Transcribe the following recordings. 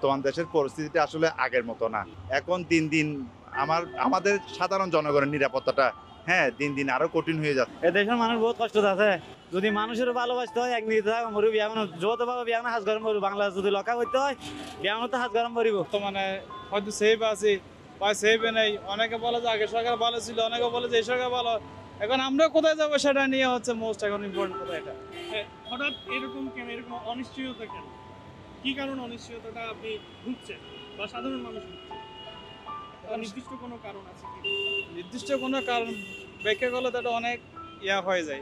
বর্তমান দেশের পরিস্থিতিটা আসলে আগের মতো না। এখন দিন দিন আমাদের সাধারণ জনগণের নিরাপত্তাটা দিন দিন আরো কঠিন হয়ে যাচ্ছে। এ দেশের মানুষ বহুত কষ্ট আছে। যদি মানুষের ভালোবাসতে হয় এক নিতে হয় মরু বিয়া যত ভাবে বিয়া হাজ গরম মরু বাংলা যদি লকা করতে হয় বিয়া তো হাজ গরম মরিব। মানে হয়তো সেভ আছে বা সেভে নেই, অনেকে বলে যে আগে সরকার ভালো ছিল, অনেকে বলে যে এই সরকার ভালো। এখন আমরা কোথায় যাবো সেটা নিয়ে হচ্ছে মোস্ট এখন ইম্পর্টেন্ট কথা। এটা হঠাৎ এরকম কেন, এরকম অনিশ্চয়তা কেন, কি কারণ অনিশ্চয়তাটা আপনি ভুগছেন বা সাধারণ মানুষ ভুগছে? নির্দিষ্ট কোনো কারণ আছে কি? নির্দিষ্ট কোনো কারণ ব্যাখ্যা করলে তো এটা অনেক হয়ে যায়।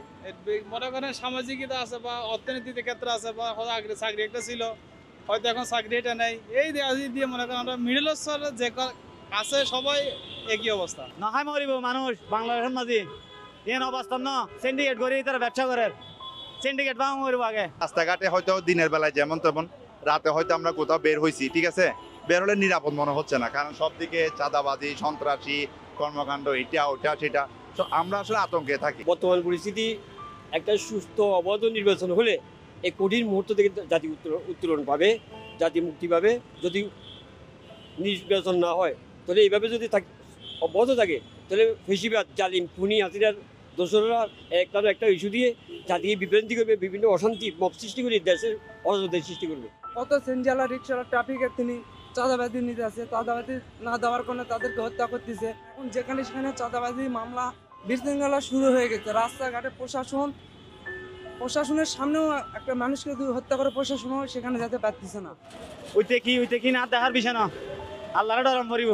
মনে করেন সামাজিকতা আছে বা অর্থনীতির ক্ষেত্রে আছে বা আগে চাকরি একটা ছিল, হয়তো এখন চাকরি এটা নেই। এই দিয়ে মনে করেন আমরা মিডল স্তরের যে আছে সবাই একই অবস্থা। নহাই মরিব মানুষ বাংলাদেশের মাঝে এন অবস্থা ন সিন্ডিকেট করে তারা ব্যবসা করে সিন্ডিকেট পাওয়া মরিব আগে। রাস্তাঘাটে হয়তো দিনের বেলায় যেমন তেমন, রাতে হয়তো আমরা কোথাও বের হয়েছি, ঠিক আছে, বের হলে নিরাপদ মনে হচ্ছে না, কারণ সব দিকে চাঁদাবাজি, সন্ত্রাসী কর্মকাণ্ড, এটা ওটা সেটা, আমরা আসলে আতঙ্কে থাকি। বর্তমান পরিস্থিতি একটা সুস্থ অবাধ নির্বাচন হলে এই কঠিন মুহূর্ত থেকে জাতি উত্তরণ পাবে, জাতি মুক্তি পাবে। যদি নির্বাচন না হয় তাহলে এইভাবে যদি অব্যাহত থাকে তাহলে ফেসিবাদ, জালিম, খুনি, হাসিনার দোসররা একটা ইস্যু দিয়ে জাতিকে বিভ্রান্তি করবে, বিভিন্ন অশান্তি মব সৃষ্টি করে দেশের অরাজকতার সৃষ্টি করবে। কত সেনজালা রিক্সাওয়ালা ট্রাফিকের তিনি চাঁদাবাজি নিতে আছে, চাঁদাবাজি না দেওয়ার কারণে তাদেরকে হত্যা করতেছে। এখন যেখানে সেখানে চাঁদাবাজি মামলা বিশৃঙ্খলা শুরু হয়ে গেছে। রাস্তাঘাটে প্রশাসনের সামনেও একটা মানুষকে যদি হত্যা করে প্রশাসনও সেখানে যেতে পারতেছে না। ওইতে কি না দেখার বিষয় না, আল্লাহর ডরাম মরিব।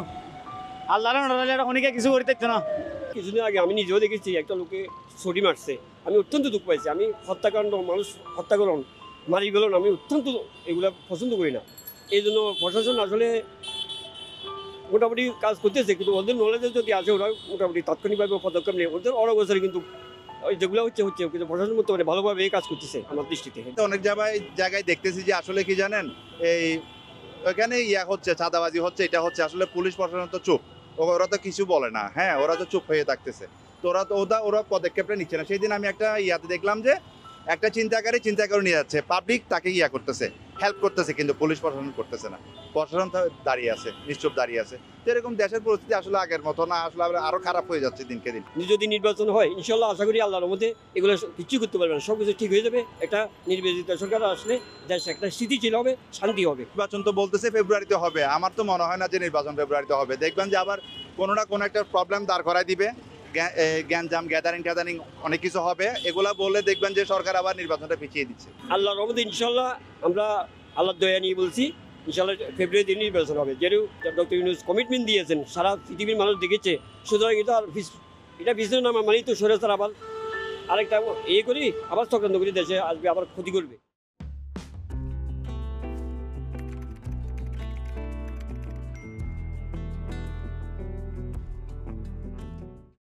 আল্লাহর ডরালে অনেকে কিছু করতে না। কিছুদিন আগে আমি নিজেও দেখেছি একটা লোকে ছড়ি মারছে, আমি অত্যন্ত দুঃখ পাইছি। আমি হত্যাকাণ্ড, মানুষ হত্যাকরণ, মারি গেল, আমি অত্যন্ত এগুলা পছন্দ করি না। এই জন্য প্রশাসন আসলে মোটামুটি কাজ করতেছে, কিন্তু ওদের নলেজে যদি আসে ওরা মোটামুটি তাৎক্ষণিকভাবে পদক্ষেপ নেই। ওদের অনবসরে কিন্তু যেগুলো হচ্ছে কিন্তু প্রশাসন বর্তমানে ভালোভাবে কাজ করতেছে আমার দৃষ্টিতে। অনেক জায়গায় দেখতেছি যে আসলে কি জানেন, এই ওইখানে হচ্ছে চাঁদাবাজি হচ্ছে, এটা হচ্ছে আসলে পুলিশ প্রশাসন তো চুপ, ওরা তো কিছু বলে না, ওরা তো চুপ হয়ে থাকতেছে। তো ওরা পদক্ষেপটা নিচ্ছে না। সেই দিন আমি একটা দেখলাম যে একটা চিন্তা করে নিয়ে যাচ্ছে, পাবলিক তাকে করতেছে, হেল্প করতেছে, কিন্তু পুলিশ প্রশাসন করতেছে না। প্রশাসন দাঁড়িয়ে আছে, নিশ্চুপ দাঁড়িয়ে আছে। তো এরকম দেশের পরিস্থিতি আসলে আগের মতো না, আসলে আরো খারাপ হয়ে যাচ্ছে দিনকে দিন। যদি নির্বাচন হয় ইনশাল্লাহ আশা করি আল্লাহর মধ্যে এগুলো কিছু করতে পারবে না, সব কিছু ঠিক হয়ে যাবে। একটা নির্বাচিত সরকার আসলে দেশে একটা স্থিতিশীল হবে, শান্তি হবে। নির্বাচন তো বলতেছে ফেব্রুয়ারিতে হবে, আমার তো মনে হয় না যে নির্বাচন ফেব্রুয়ারিতে হবে। দেখবেন যে আবার কোনো না কোনো একটা প্রবলেম দাঁড় করায় দিবে, গ্যাঞ্জাম, গ্যাদারিং অনেক কিছু হবে। এগুলা বলে দেখবেন যে সরকার আবার নির্বাচনটা পিছিয়ে দিচ্ছে। আল্লাহর রহমতে ইনশাল্লাহ আমরা আল্লাহর দয়া নিয়ে বলছি ইনশাল্লাহ ফেব্রুয়ারিতে নির্বাচন হবে। যেহেতু ডক্টর ইউনূস কমিটমেন্ট দিয়েছেন, সারা পৃথিবীর মানুষ দেখেছে। সুতরাং এটা বিশেষ নাম মানেই তো সরে আবার আরেকটা করি, আবার চক্রান্ত করি দেশে আসবে, আবার ক্ষতি করবে।